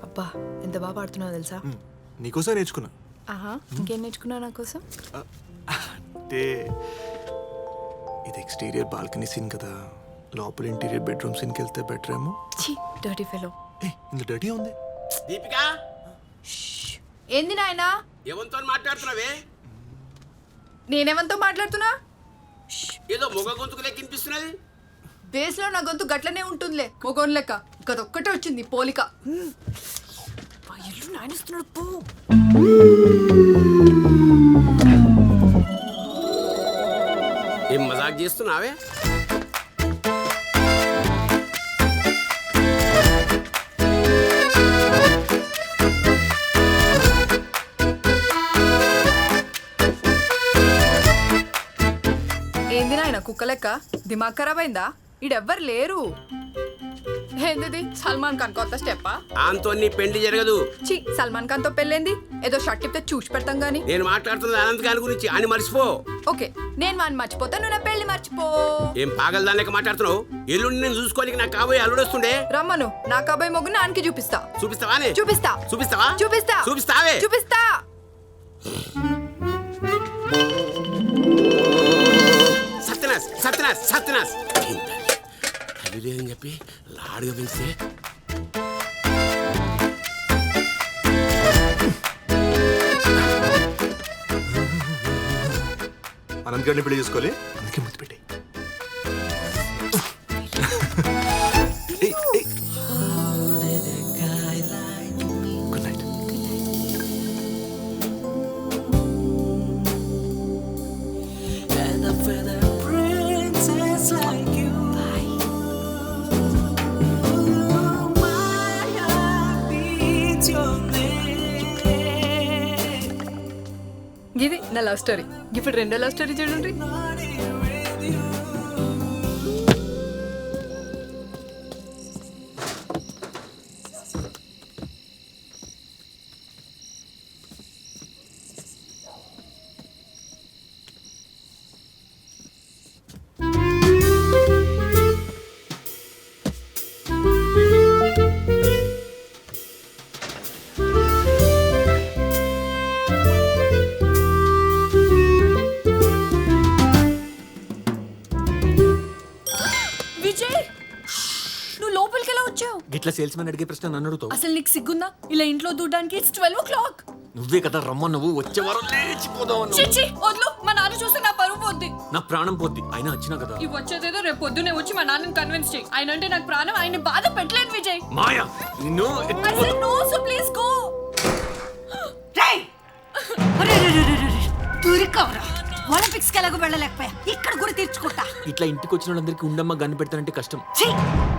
అబ్బా ఎంత బాగా పాడుతున్నావు తెలుసా? నీకోసం నేర్చుకున్నా. ఆహా, ఇంకేం నేర్చుకున్నావు నా కోసం? అంటే ఇది ఎక్స్టీరియర్ బాల్కనీ సీన్ కదా, లోపల ఇంటీరియర్ బెడ్రూమ్ సీన్కి వెళ్తే బెటర్ ఏమో. ఛీ, డర్టీ ఫెలో. ఇంత డర్టీ ఉంది. దీపిక, ఏంది నాయనా? ఎవరితో మాట్లాడుతున్నావే? నేనేమంతో మాట్లాడుతున్నా? ఏదో మొగ గొంతుకు లెక్కినిపిస్తున్నది. బేస్లో నా గొంతు గట్లనే ఉంటుందిలే, మొగోన్ లెక్క. గదొక్కటే వచ్చింది పోలిక. ఇల్లు నాయనిస్తున్నాడు పో. ఏం మజాక్ చేస్తున్నావే? ఏంది నాయన కుక్క లెక్క? దిమాగ్ ఖరాబ్ అయిందా? ఈడెవ్వరు లేరు. ఏంది సల్మాన్ ఖాన్ కొత్త స్టెప్పా? ఆంతో నీ పెండ్లి జరగదు. ఛీ, సల్మాన్ ఖాన్ తో పెళ్ళేంది? ఏదో షర్ట్ ఇప్పితే చూసి పెడతాం గానీ. నేను మాట్లాడుతున్నది అనంత్ గారి గురించి, అని మర్చిపో. ఓకే, నేను వాడిని మర్చిపోతా, నువ్వు నా పెళ్లి మర్చిపో. ఏం పాగలు దాని లెక్క మాట్లాడుతున్నావు? ఎల్లుండి నేను చూసుకోనికి నాకు కాబోయే అల్లుడొస్తుండే. రమ్మను, నా కాబోయే మొగ్గు నాన్నకి చూపిస్తా. చూపిస్తావానే? చూపిస్తా. చూపిస్తావా? చూపిస్తా. చూపిస్తావే? చూపిస్తా. సత్యనాశ్ సత్యనాశ్ సత్యనాశ్ అది లేదని చెప్పి లాడుగా పెంచితే అనంత్ గారిని పెళ్లి చేసుకోవాలి, అందుకే ముద్దు పెట్టి. Good night. ఇది నా లవ్ స్టోరీ. ఇప్పుడు రెండో లవ్ స్టోరీ చూడండి. గిట్లా సేల్స్ మ్యాన్ అడిగే ప్రశ్న నన్ను అడుగుతావు? అసలు నీకు సిగ్గుందా? ఇలా ఇంట్లో దూడడానికి ఇట్స్ 12 o'clock. నువ్వే కదా రమ్మ, నువ్వు వచ్చే వారం లేచిపోదావు. చిచ్చి వద్దు, మా నాన్న చూస్తే నా పరువు పోద్ది. నా ప్రాణం పోద్ది. అయినా వచ్చినా కదా. ఈ వచ్చేదేదో రేపు పొద్దునే వచ్చి మా నాన్నని కన్విన్స్ చేయి. ఆయన అంటే నాకు ప్రాణం, ఆయన్ని బాధ పెట్టలేను విజయ్. మాయా నిన్ను I said no, so please go. Olympics కి ఎలాగో వెళ్ళలేకపోయా, ఇక్కడ కూడా తీర్చుకుంటా. ఇట్లా ఇంటికి వచ్చిన వాళ్ళందరికీ ఉండమ్మ గన్ను పెడతానంటే కష్టం.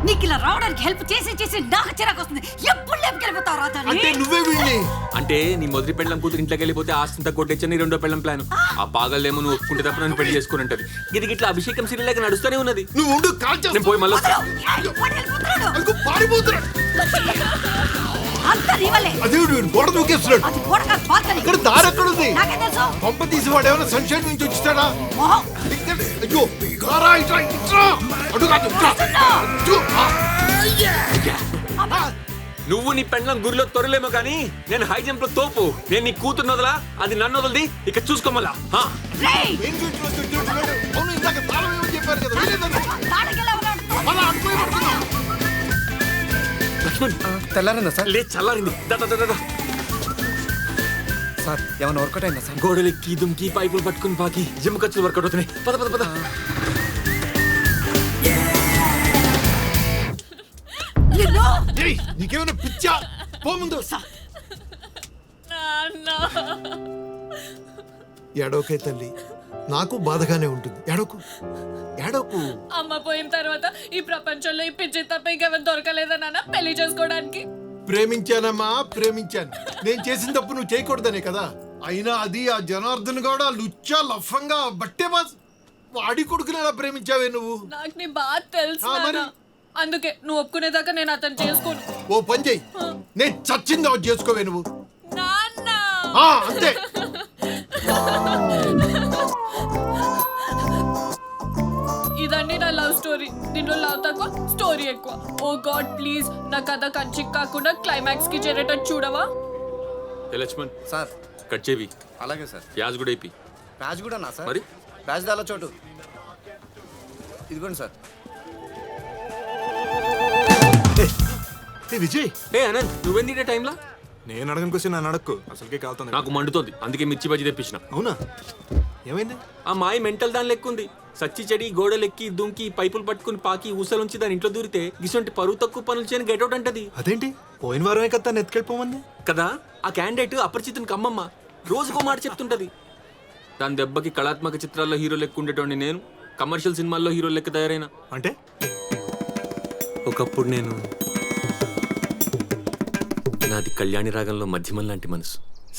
నీకు ఇలా రావడానికి హెల్ప్ చేసి చేసి నాకు చిరాకు వస్తుంది. ఎప్పుడు లేపుకెళ్ళిపోతావు రా తల్లి? అంటే నువ్వే వీళ్ళని అంటే నీ మొదటి పెళ్ళం కూతురు ఇంట్లోకి వెళ్ళిపోతే ఆస్తంతా కొట్టేచ్చని రెండో పెళ్ళం ప్లాన్. ఆ పాగలేమో నువ్వు ఒప్పుకుంటే తప్ప నన్ను పెళ్లి చేసుకుని ఉంటది. ఇది ఇట్లా అభిషేకం సీరియల్ లాగా నడుస్తూనే ఉన్నది. నువ్వు ఉండు, కాల్ నేను పోయి మళ్ళీ అంత నీవలే. అదే గోడ దూకేస్తున్నాడు. అది గోడ కాదు, బాల్కనీ. ఇక్కడ దారి ఎక్కడ ఉంది? నాకేం తెలుసు? పంప తీసి వాడు ఏమైనా సన్షైన్ నుంచి వచ్చిస్తాడా? మొహం. అయ్యో రారా, ఇట్రా ఇట్రా. అటు కాదు, ఇట్రా. అటు. నువ్వు నీ పెళ్ళం గురిలో తొరలేమో కానీ నేను హై జంప్ లో తోపు. నేను నీ కూతురు వదలా, అది నన్ను వదలది. ఇక చూసుకోమలా. రేయ్, ఏం చూస్తున్నాడు? అవును, ఇందాక తాళం ఏమని చెప్పారు కదా, వెళ్ళేదండి. తాళకెలా ఉన్నాడు? మళ్ళా అటువైపు పడుతున్నాం. లక్ష్మణ్, తెల్లారిందా సార్? లేదు చల్లారింది. సార్ ఏమైనా వర్కౌట్ అయిందా సార్? గోడలెక్కి దుమ్కి పైపులు పట్టుకుని పాకి జిమ్ ఖర్చులు వర్కౌట్ అవుతున్నాయి. పద పద పద. ఏయ్, నీకేమైనా పిచ్చా? పో ముందు. ఎడోకే తల్లి, నాకు బాధగానే ఉంటుంది. ఎడోకు ఎడోకు. అమ్మ పోయిన తర్వాత ఈ ప్రపంచంలో ఈ పిచ్చి తప్ప ఇంకెవరు దొరకలేదా నాన్న పెళ్లి చేసుకోవడానికి? ప్రేమించానమ్మా, ప్రేమించాను. నేను చేసిన తప్పు నువ్వు చేయకూడదనే కదా. అయినా అది ఆ జనార్దన్ కూడా లుచ్చా లఫంగా బట్టే బాస్ వాడి కొడుకుని ఎలా ప్రేమించావే నువ్వు? నాకు నీ బాధ తెలుసు మరి? అందుకే నువ్వు ఒప్పుకునేదాకా నేను అతను చేసుకోను. ఓ పని చెయ్యి, నేను చచ్చింది అవుట్ చేసుకోవే నువ్వు. నాన్న అంతే. ఇదండి నా లవ్ స్టోరీ. దీంట్లో లవ్ తక్కువ, స్టోరీ ఎక్కువ. ఓ గాడ్ ప్లీజ్ నా కథ కంచిక్ కాకుండా క్లైమాక్స్ కి చేరేటట్టు చూడవా? ఏ లక్ష్మణ్ సార్ కట్ చేవి అలాగే సార్. యాజ్ కూడా అయిపోయి ప్యాచ్ కూడా నా సార్. మరి ప్యాచ్ దాలో చోటు ఇదిగోండి సార్. విజయ్, ఏ అనంత్ నువ్వేంది ఇదే టైంలో? నేను అడగని క్వశ్చన్ నన్ను అడక్కు, అసలుకే కాలుతుంది. నాకు మండుతోంది, అందుకే మిర్చి బజ్జి తెప్పించిన. అవునా, ఏమైంది? ఆ మాయ మెంటల్ దాని లెక్క ఉంది. సచ్చి చెడి గోడలెక్కి దుంకి పైపులు పట్టుకుని పాకి ఊసలుంచి దాని ఇంట్లో దూరితే గిసొంటి పరువు తక్కువ పనులు చేయని గెటౌట్ అంటది. అదేంటి, పోయిన వారమే కదా తను ఎత్తుకెళ్ళిపోమంది కదా ఆ క్యాండిడేట్ అపరిచితునికి అమ్మమ్మ రోజుకో మాట చెప్తుంటది. దాని దెబ్బకి కళాత్మక చిత్రాల్లో హీరో లెక్క ఉండేటోండి నేను కమర్షియల్ సినిమాల్లో హీరో లెక్క తయారైనా. అంటే ఒకప్పుడు నేను నాది కళ్యాణి రాగంలో మధ్యమం లాంటి మనసు.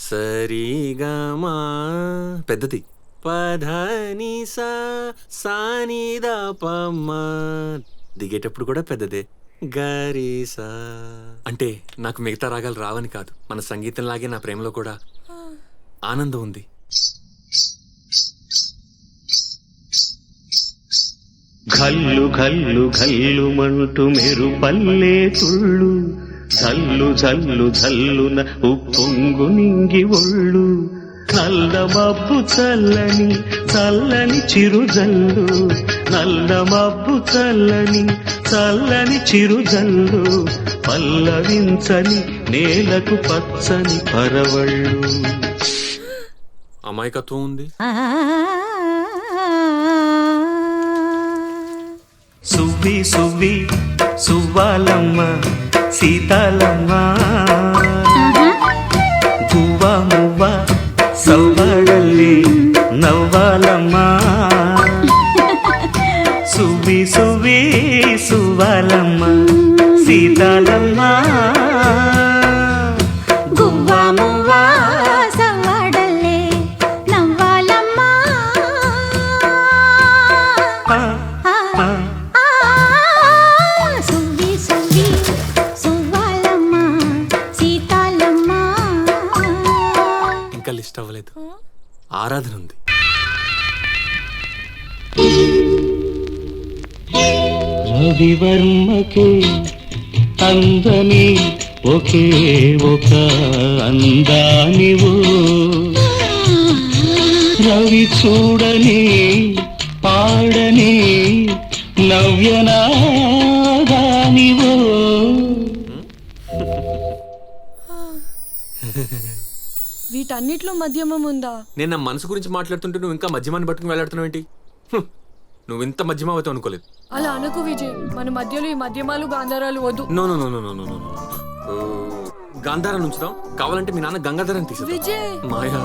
సరిగమా పెద్దది పధని సానిదా పమ్మ దిగేటప్పుడు కూడా పెద్దదే గరీసా. అంటే నాకు మిగతా రాగాలు రావని కాదు, మన సంగీతంలాగే నా ప్రేమలో కూడా ఆనందం ఉంది. ఘల్లు ఘల్లు ఘల్లుమంటూ మెరుపల్లే తుళ్ళు జల్లు జల్లు జల్లున ఉప్పొంగు నింగి ఒళ్ళు నల్ల మబ్బు చల్లని చల్లని చిరుజల్లు నల్ల మబ్బు చల్లని చల్లని చిరుజల్లు పల్లవించని నేలకు పచ్చని పరవళ్ళు. అమాయకత్వం ఉంది. సువ్వి సువ్వి సువ్వాలమ్మ సీతాలమ్మ గువ్వ మువ్వ సవ్వడల్లి నవ్వాలమ్మ సువ్వి సువ్వి సువ్వాలమ్మ సీతాలమ్మ గువ్వ మువ్వ సవ్వడల్లే నవ్వాలమ్మ. సువ్వి సువ్వి సువ్వాలమ్మ సీతాలమ్మ. ఇంకా లిస్ట్ అవ్వలేదు, ఆరాధన ఉంది. రవివర్మకే అందని ఒకే ఒక అందానివు రవి చూడని పాడని నవ్యనాదానివు. వీటన్నిట్లో మధ్యమం ఉందా? నేను నా మనసు గురించి మాట్లాడుతుంటే నువ్వు ఇంకా మధ్యమాన్ని పట్టుకుని వెళ్ళాడుతున్నావు ఏంటి? నువ్వు ఇంత మధ్యమావతావు అనుకోలేదు. అలా అనకు విజయ్, మన మధ్యలో ఈ మధ్యమాలు గాంధారాలు వద్దు. No no no no no no no. గాంధారం ఉంచుదాం, కావాలంటే మీ నాన్న గంగాధరాన్ని తీసు. విజయ్ మాయా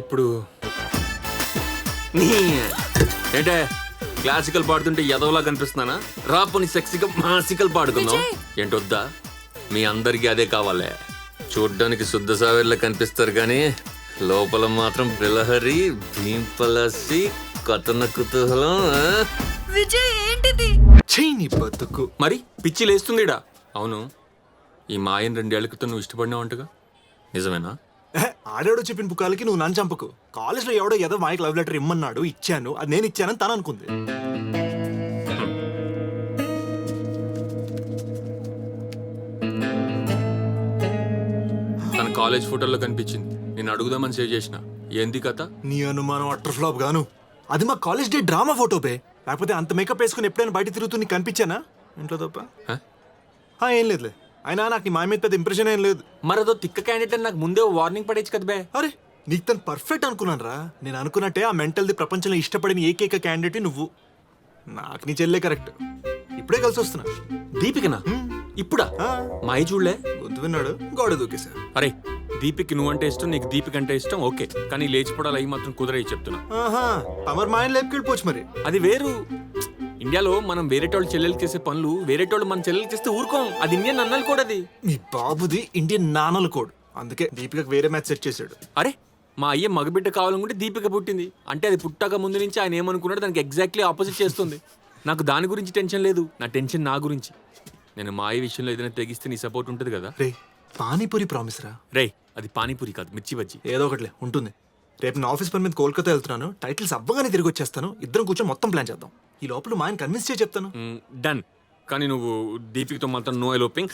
ఇప్పుడు ఏంటే క్లాసికల్ పాడుతుంటే ఎదవలా కనిపిస్తున్నానా? రాపుని సెక్సీగా మాసికల్ పాడుకుందాం. ఏంటొద్దా? మీ అందరికీ అదే కావాలే. చూడ్డానికి శుద్ధ సావేర్లా కనిపిస్తారు కానీ లోపల మాత్రం బిలహరి భీంపలసి కథన కుతూహలం. విజయ్ ఏంటిది? చెయ్యి బతుకు. మరి పిచ్చి లేస్తుందిడా. అవును, ఈ మాయన్ 2 ఏళ్ల క్రితం నువ్వు ఇష్టపడినావంటగా, నిజమేనా? ఆడాడో చెప్పిన పుకాలకి నువ్వు నన్ను చంపకు. కాలేజ్లో ఎవడో ఏదో మాయకి లవ్ లెటర్ ఇమ్మన్నాడు, ఇచ్చాను. అది నేను ఇచ్చానని తను అనుకుంది. తన కాలేజ్ ఫోటోల్లో కనిపించింది, నేను అడుగుదామని సేవ్ చేసిన. ఏంది కథ? నీ అనుమానం అట్టర్ ఫ్లాప్ గాను. అది మా కాలేజ్ డే డ్రామా ఫోటో బే. లేకపోతే అంత మేకప్ వేసుకుని ఎప్పుడైనా బయట తిరుగుతూ నీకు కనిపించానా ఇంట్లో తప్ప? ఏం లేదులే. అయినా నాకు నీ మాయ మీద పెద్ద ఇంప్రెషన్ ఏం లేదు. మరదో తిక్క క్యాండిడేట్ నాకు ముందే వార్నింగ్ పడేచ్చు కదా బే. అరే నీకు తను పర్ఫెక్ట్ అనుకున్నాను రా. నేను అనుకున్నట్టే ఆ మెంటల్ది ప్రపంచంలో ఇష్టపడిన ఏకైక క్యాండిడేట్ నువ్వు. నాకు నీ చెల్లె కరెక్ట్. ఇప్పుడే కలిసి వస్తున్నా. దీపికనా? ఇప్పుడా? మాయ చూడలే, గొంతు విన్నాడు, గోడ దూకేశా. అరే దీపిక్ నువ్వంటే ఇష్టం, నీకు దీపిక అంటే ఇష్టం, ఓకే. కానీ లేచిపోవడాలు అవి మాత్రం కుదరయి చెప్తున్నా. తమరు మాయని లేపుకెళ్ళిపోవచ్చు మరి. అది వేరు. ఇండియాలో మనం వేరేటోళ్ళు చెల్లెలు చేసే పనులు వేరేటోళ్ళు మన చెల్లెలు చేస్తే ఊరుకోం. అది ఇండియన్ అన్నలు కూడా. అది మీ బాబుది ఇండియన్ నాన్నల కోడ్. అందుకే దీపికకు వేరే మ్యాచ్ సెట్ చేశాడు. అరే మా అయ్య మగబిడ్డ కావాలనుకుంటే దీపిక పుట్టింది అంటే అది పుట్టాక ముందు నుంచి ఆయన ఏమనుకున్నాడు దానికి ఎగ్జాక్ట్లీ ఆపోజిట్ చేస్తుంది. నాకు దాని గురించి టెన్షన్ లేదు, నా టెన్షన్ నా గురించి. నేను మా అయ్య విషయంలో ఏదైనా తెగిస్తే నీ సపోర్ట్ ఉంటుంది కదా. రే పానీపూరి ప్రామిస్ రా. రే అది పానీపూరి కాదు, మిర్చి బజ్జీ. ఏదో ఒకటిలే ఉంటుంది. రేపు నా ఆఫీస్ పని మీద కోల్కతా వెళ్తున్నాను. టైటిల్స్ అవ్వగానే తిరిగి వచ్చేస్తాను. ఇద్దరం కూర్చొని మొత్తం ప్లాన్ చేద్దాం. ఈ లోపల మా ఆయన కన్విన్స్ చేసి చెప్తాను. డన్. కానీ నువ్వు దీపికతో మాత్రం నో ఎలోపింగ్